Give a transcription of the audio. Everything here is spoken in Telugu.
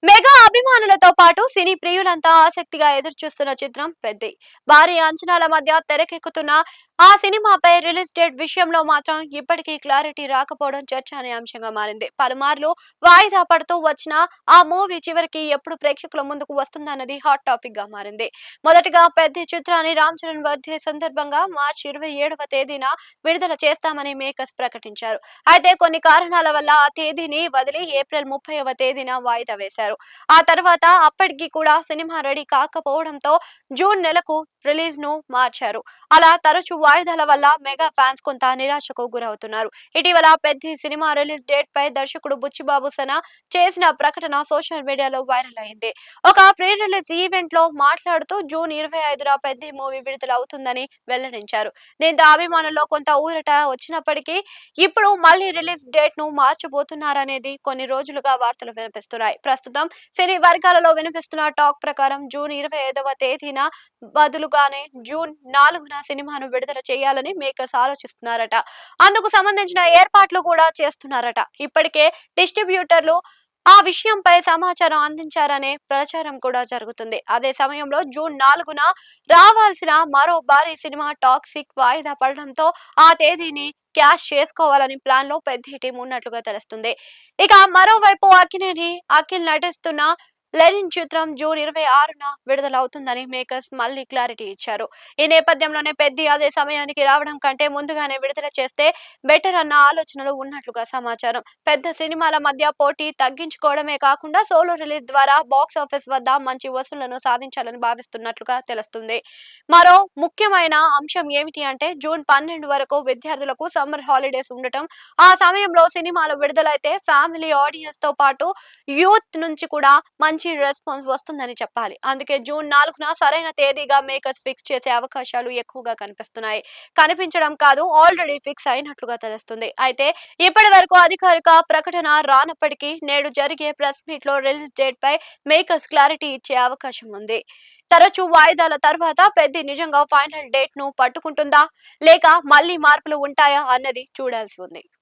మెగా అభిమానులతో పాటు సినీ ప్రియులంతా ఆసక్తిగా ఎదురుచూస్తున్న చిత్రం పెద్ది. భారీ అంచనాల మధ్య తెరకెక్కుతున్న ఆ సినిమాపై రిలీజ్ డేట్ విషయంలో మాత్రం ఇప్పటికీ క్లారిటీ రాకపోవడం చర్చనీయాంశంగా మారింది. పలుమార్లు వాయిదా పడుతూ వచ్చిన ఆ మూవీ చివరికి ఎప్పుడు ప్రేక్షకుల ముందుకు వస్తుందన్నది హాట్ టాపిక్ గా మారింది. మొదటగా పెద్ది చిత్రాన్ని రామ్ చరణ్ బర్త్డే సందర్భంగా మార్చి 27వ తేదీన విడుదల చేస్తామని మేకర్స్ ప్రకటించారు. అయితే కొన్ని కారణాల వల్ల ఆ తేదీని వదిలి ఏప్రిల్ 30వ తేదీన వాయిదా వేశారు. ఆ తర్వాత అప్పటికి కూడా సినిమా రెడీ కాకపోవడంతో జూన్ నెలకు రిలీజ్ ను మార్చారు. అలా తరచూ వాయిదాల వల్ల మెగా ఫ్యాన్స్ కొంత నిరాశకు గురవుతున్నారు. ఇటీవల పెద్ది సినిమా రిలీజ్ డేట్ పై దర్శకుడు బుచ్చిబాబు సన చేసిన ప్రకటన సోషల్ మీడియాలో వైరల్ అయింది. ఒక ప్రీ రిలీజ్ ఈవెంట్ లో మాట్లాడుతూ జూన్ 25న పెద్ది మూవీ విడుదల అవుతుందని వెల్లడించారు. దీంతో అభిమానుల్లో కొంత ఊరట వచ్చినప్పటికీ ఇప్పుడు మళ్ళీ రిలీజ్ డేట్ ను మార్చబోతున్నారనేది కొన్ని రోజులుగా వార్తలు వినిపిస్తున్నాయి. ప్రస్తుతం సినీ వర్గాలలో వినిపిస్తున్న టాక్ ప్రకారం జూన్ 25వ తేదీన బదులుగానే జూన్ 4న సినిమాను విడుదల చేయాలని మేకర్స్ ఆలోచిస్తున్నారట. అందుకు సంబంధించిన ఏర్పాట్లు కూడా చేస్తున్నారట. ఇప్పటికే డిస్ట్రిబ్యూటర్లు ఆ విషయంపై సమాచారం అందించారనే ప్రచారం కూడా జరుగుతుంది. అదే సమయంలో జూన్ 4న రావాల్సిన మరో భారీ సినిమా టాక్సిక్ వాయిదా పడడంతో ఆ తేదీని క్యాష్ చేసుకోవాలని ప్లాన్ లో పెద్ద టీం ఉన్నట్లుగా తెలుస్తుంది. ఇక మరోవైపు అఖిల్ నటిస్తున్న లెనిన్ చిత్రం జూన్ 26న విడుదలవుతుందని మేకర్స్ మళ్ళీ క్లారిటీ ఇచ్చారు. ఈ నేపథ్యంలోనే పెద్ది అదే సమయానికి రావడం కంటే ముందుగానే విడుదల చేస్తే బెటర్ అన్న ఆలోచనలు ఉన్నట్లుగా సమాచారం. పెద్ద సినిమాల మధ్య పోటీ తగ్గించుకోవడమే కాకుండా సోలో రిలీజ్ ద్వారా బాక్స్ ఆఫీస్ వద్ద మంచి వసూళ్లను సాధించాలని భావిస్తున్నట్లుగా తెలుస్తుంది. మరో ముఖ్యమైన అంశం ఏమిటి అంటే జూన్ 12 వరకు విద్యార్థులకు సమ్మర్ హాలిడేస్ ఉండటం. ఆ సమయంలో సినిమాలు విడుదలైతే ఫ్యామిలీ ఆడియన్స్ తో పాటు యూత్ నుంచి కూడా మంచి రెస్పాన్స్ వస్తుందని చెప్పాలి. అందుకే జూన్ 4న సరైన తేదీగా మేకర్స్ ఫిక్స్ చేసే అవకాశాలు ఎక్కువగా కనిపిస్తున్నాయి. కనిపించడం కాదు, ఆల్రెడీ ఫిక్స్ అయినట్లుగా తెలుస్తుంది. అయితే ఇప్పటి వరకు అధికారిక ప్రకటన రానప్పటికీ నేడు జరిగే ప్రెస్ మీట్ లో రిలీజ్ డేట్ పై మేకర్స్ క్లారిటీ ఇచ్చే అవకాశం ఉంది. తరచూ వాయిదాల తర్వాత పెద్ది నిజంగా ఫైనల్ డేట్ ను పట్టుకుంటుందా లేక మళ్ళీ మార్పులు ఉంటాయా అన్నది చూడాల్సి ఉంది.